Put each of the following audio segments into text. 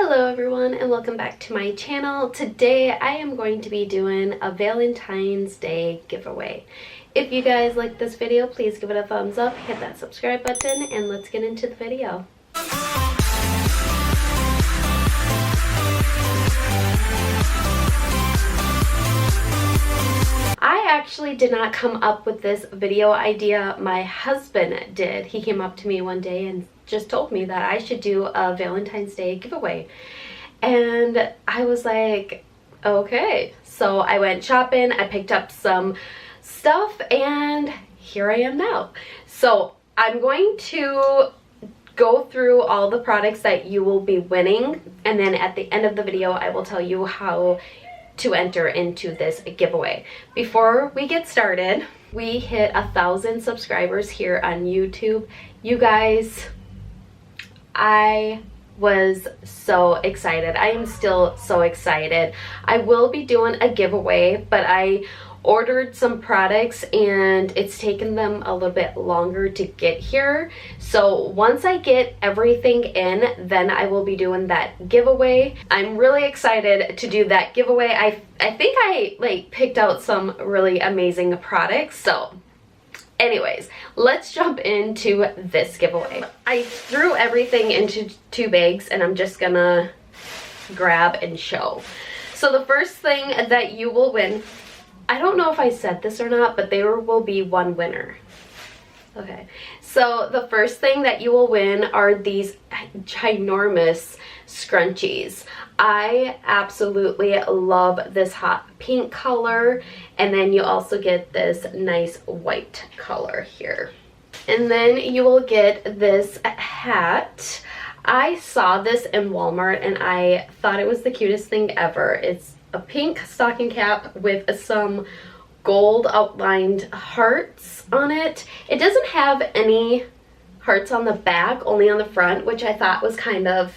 Hello everyone and welcome back to my channel. Today I am going to be doing a Valentine's Day giveaway. If you guys like this video, please give it a thumbs up, hit that subscribe button, and let's get into the video. I actually did not come up with this video idea. My husband did. He came up to me one day and just told me that I should do a Valentine's Day giveaway. And I was like, okay. So I went shopping, I picked up some stuff, and here I am now. So I'm going to go through all the products that you will be winning, and then at the end of the video I will tell you how to enter into this giveaway. Before we get started, we hit 1,000 subscribers here on YouTube. You guys, I was so excited. I am still so excited. I will be doing a giveaway, but I ordered some products and it's taken them a little bit longer to get here. So once I get everything in, then I will be doing that giveaway. I'm really excited to do that giveaway. I think I picked out some really amazing products. So anyways, let's jump into this giveaway. I threw everything into 2 bags and I'm just gonna grab and show. So the first thing that you will win, I don't know if I said this or not, but there will be one winner. Okay, so the first thing that you will win are these ginormous scrunchies. I absolutely love this hot pink color, and then you also get this nice white color here. And then you will get this hat. I saw this in Walmart and I thought it was the cutest thing ever. It's a pink stocking cap with some gold outlined hearts on it. It doesn't have any hearts on the back, only on the front, which I thought was kind of,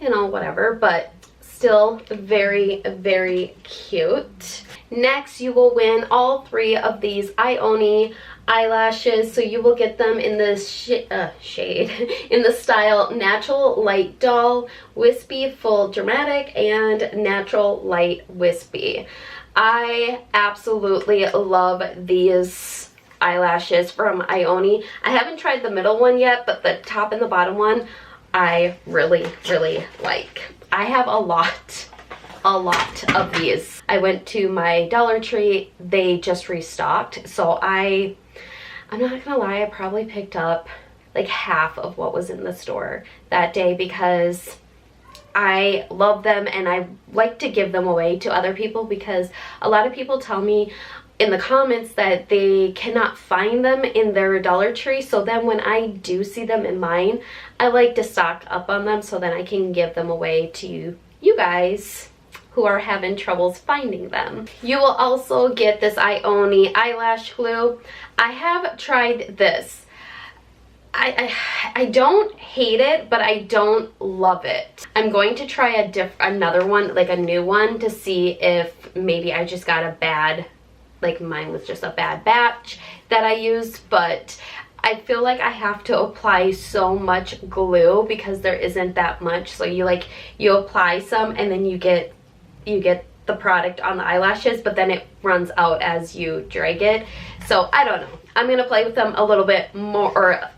you know, whatever, but still very, very cute. Next, you will win all 3 of these Ioni eyelashes. So you will get them in this shade, in the style Natural Light Doll, Wispy Full Dramatic, and Natural Light Wispy. I absolutely love these eyelashes from Ioni. I haven't tried the middle one yet, but the top and the bottom one I really, really like. I have a lot of these. I went to my Dollar Tree, they just restocked, so I'm not gonna lie, I probably picked up like half of what was in the store that day because I love them and I like to give them away to other people, because a lot of people tell me in the comments that they cannot find them in their Dollar Tree. So then when I do see them in mine, I like to stock up on them so then I can give them away to you guys who are having troubles finding them. You will also get this Ioni eyelash glue. I have tried this. I don't hate it, but I don't love it. I'm going to try another one, like a new one, to see if maybe I just got a bad, like mine was just a bad batch that I used, but I feel like I have to apply so much glue because there isn't that much. So you apply some and then you get the product on the eyelashes, but then it runs out as you drag it. So I don't know. I'm gonna play with them a little bit more, or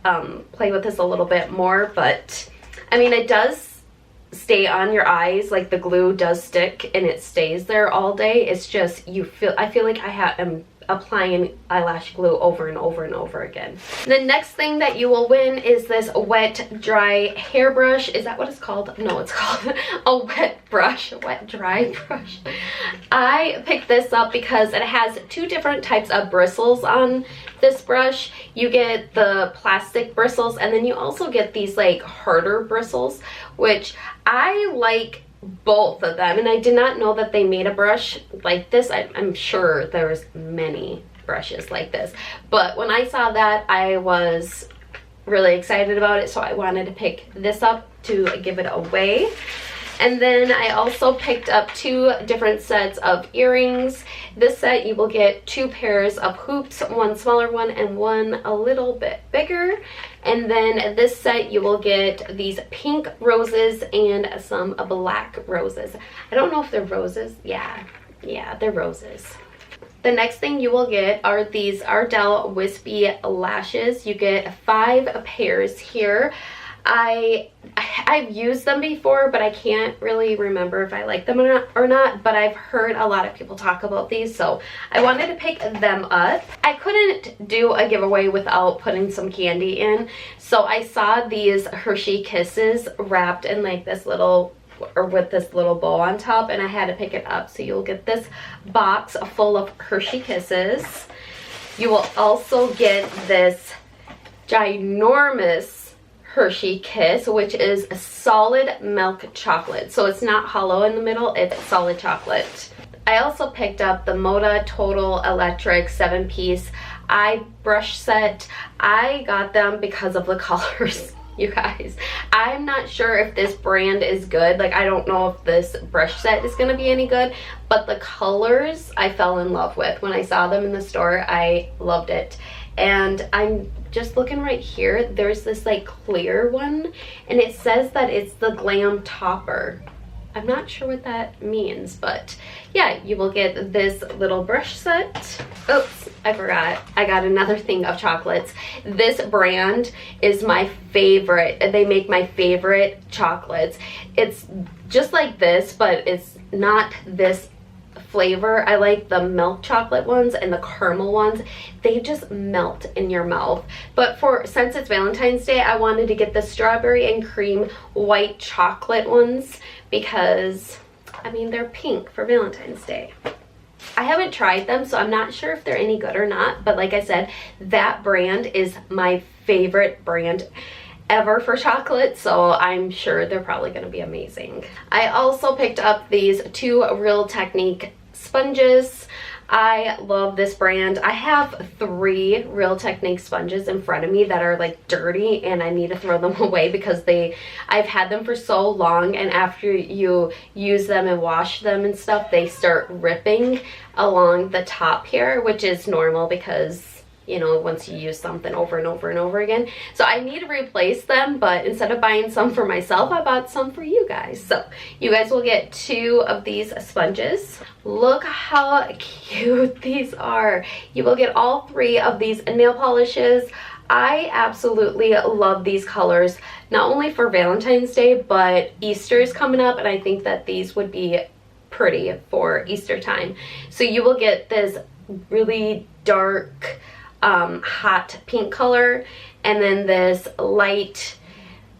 play with this a little bit more, but I mean, it does stay on your eyes, like the glue does stick and it stays there all day. It's just I feel like I'm applying eyelash glue over and over and over again. The next thing that you will win is this wet dry hairbrush. Is that what it's called? No, it's called a wet brush, a wet dry brush. I picked this up because it has 2 different types of bristles on this brush. You get the plastic bristles and then you also get these like harder bristles, which I like both of them, and I did not know that they made a brush like this. I'm sure there's many brushes like this, but when I saw that I was really excited about it, so I wanted to pick this up to give it away. And then I also picked up 2 different sets of earrings. This set you will get 2 pairs of hoops, one smaller one and one a little bit bigger. And then this set you will get these pink roses and some black roses. I don't know if they're roses. Yeah, they're roses. The next thing you will get are these Ardell Wispy lashes. You get 5 pairs here. I've used them before, but I can't really remember if I like them or not, but I've heard a lot of people talk about these, so I wanted to pick them up. I couldn't do a giveaway without putting some candy in, so I saw these Hershey Kisses wrapped in like this little, or with this little bow on top, and I had to pick it up. So you'll get this box full of Hershey Kisses. You will also get this ginormous Hershey Kiss, which is a solid milk chocolate. So it's not hollow in the middle, it's solid chocolate. I also picked up the Moda Total Electric 7-piece eye brush set. I got them because of the colors. You guys, I'm not sure if this brand is good. Like, I don't know if this brush set is going to be any good, but the colors I fell in love with. When I saw them in the store, I loved it. And I'm just looking right here, there's this like clear one, and it says that it's the Glam Topper. I'm not sure what that means, but yeah, you will get this little brush set. Oops, I forgot. I got another thing of chocolates. This brand is my favorite. They make my favorite chocolates. It's just like this, but it's not this flavor. I like the milk chocolate ones and the caramel ones. They just melt in your mouth. But since it's Valentine's Day, I wanted to get the strawberry and cream white chocolate ones because, I mean, they're pink for Valentine's Day. I haven't tried them, so I'm not sure if they're any good or not, but like I said, that brand is my favorite brand ever for chocolate, so I'm sure they're probably going to be amazing. I also picked up these 2 Real Technique sponges. I love this brand. I have 3 Real Technique sponges in front of me that are like dirty, and I need to throw them away because I've had them for so long, and after you use them and wash them and stuff, they start ripping along the top here, which is normal because, you know, once you use something over and over and over again. So I need to replace them, but instead of buying some for myself, I bought some for you guys. So you guys will get 2 of these sponges. Look how cute these are. You will get all 3 of these nail polishes. I absolutely love these colors, not only for Valentine's Day, but Easter is coming up, and I think that these would be pretty for Easter time. So you will get this really dark, hot pink color, and then this light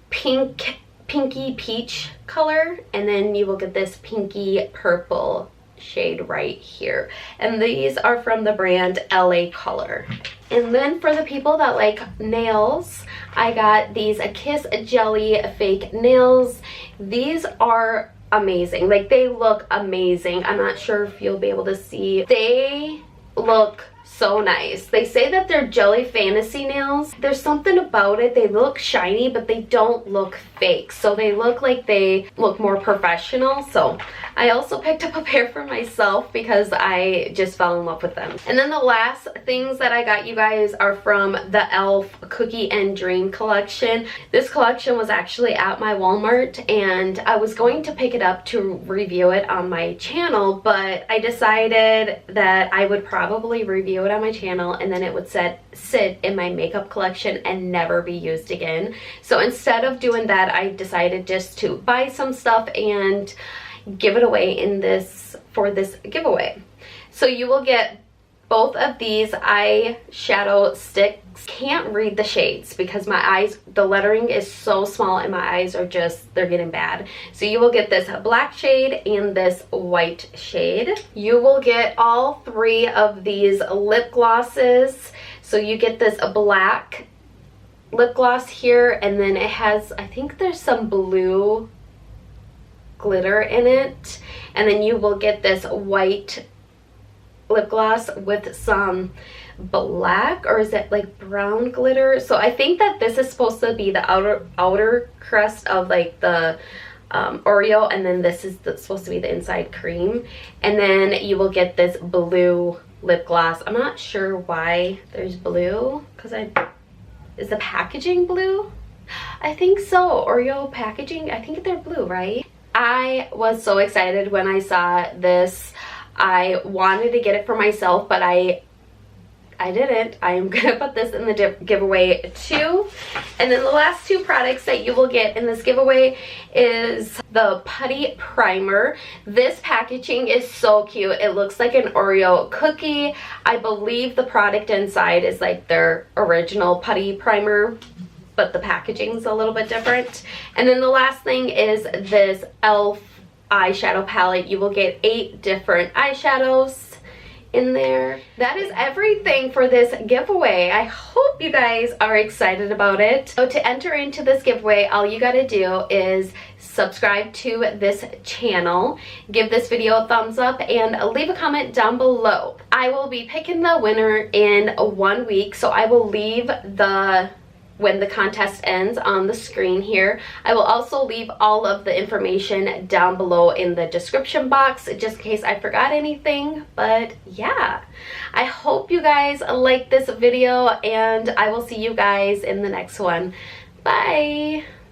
pinky peach color, and then you will get this pinky purple shade right here, and these are from the brand LA Color. And then for the people that like nails, I got these Kiss Jelly fake nails. These are amazing. Like, they look amazing. I'm not sure if you'll be able to see. They look so nice. They say that they're jelly fantasy nails. There's something about it. They look shiny, but they don't look fake. So they look like they look more professional. So I also picked up a pair for myself because I just fell in love with them. And then the last things that I got you guys are from the e.l.f. Cookie and Dream collection. This collection was actually at my Walmart, and I was going to pick it up to review it on my channel, but I decided that I would probably review it on my channel and then it would sit in my makeup collection and never be used again. So instead of doing that, I decided just to buy some stuff and give it away for this giveaway. So you will get both of these eyeshadow sticks. Can't read the shades because my eyes, the lettering is so small and my eyes are just, they're getting bad. So you will get this black shade and this white shade. You will get all 3 of these lip glosses. So you get this black lip gloss here, and then it has, I think there's some blue glitter in it, and then you will get this white lip gloss with some black, or is it like brown glitter? So I think that this is supposed to be the outer crust of like the Oreo, and then this is supposed to be the inside cream. And then you will get this blue lip gloss. I'm not sure why there's blue, because is the packaging blue? I think so. Oreo packaging, I think they're blue, right? I was so excited when I saw this. I wanted to get it for myself, but I didn't. I am gonna put this in the giveaway too. And then the last two products that you will get in this giveaway is the putty primer. This packaging is so cute. It looks like an Oreo cookie. I believe the product inside is like their original putty primer, but the packaging's a little bit different. And then the last thing is this e.l.f. eyeshadow palette. You will get 8 different eyeshadows in there. That is everything for this giveaway. I hope you guys are excited about it. So to enter into this giveaway, all you gotta do is subscribe to this channel, give this video a thumbs up, and leave a comment down below. I will be picking the winner in 1 week, so I will leave when the contest ends on the screen here. I will also leave all of the information down below in the description box just in case I forgot anything. But yeah, I hope you guys like this video, and I will see you guys in the next one. Bye!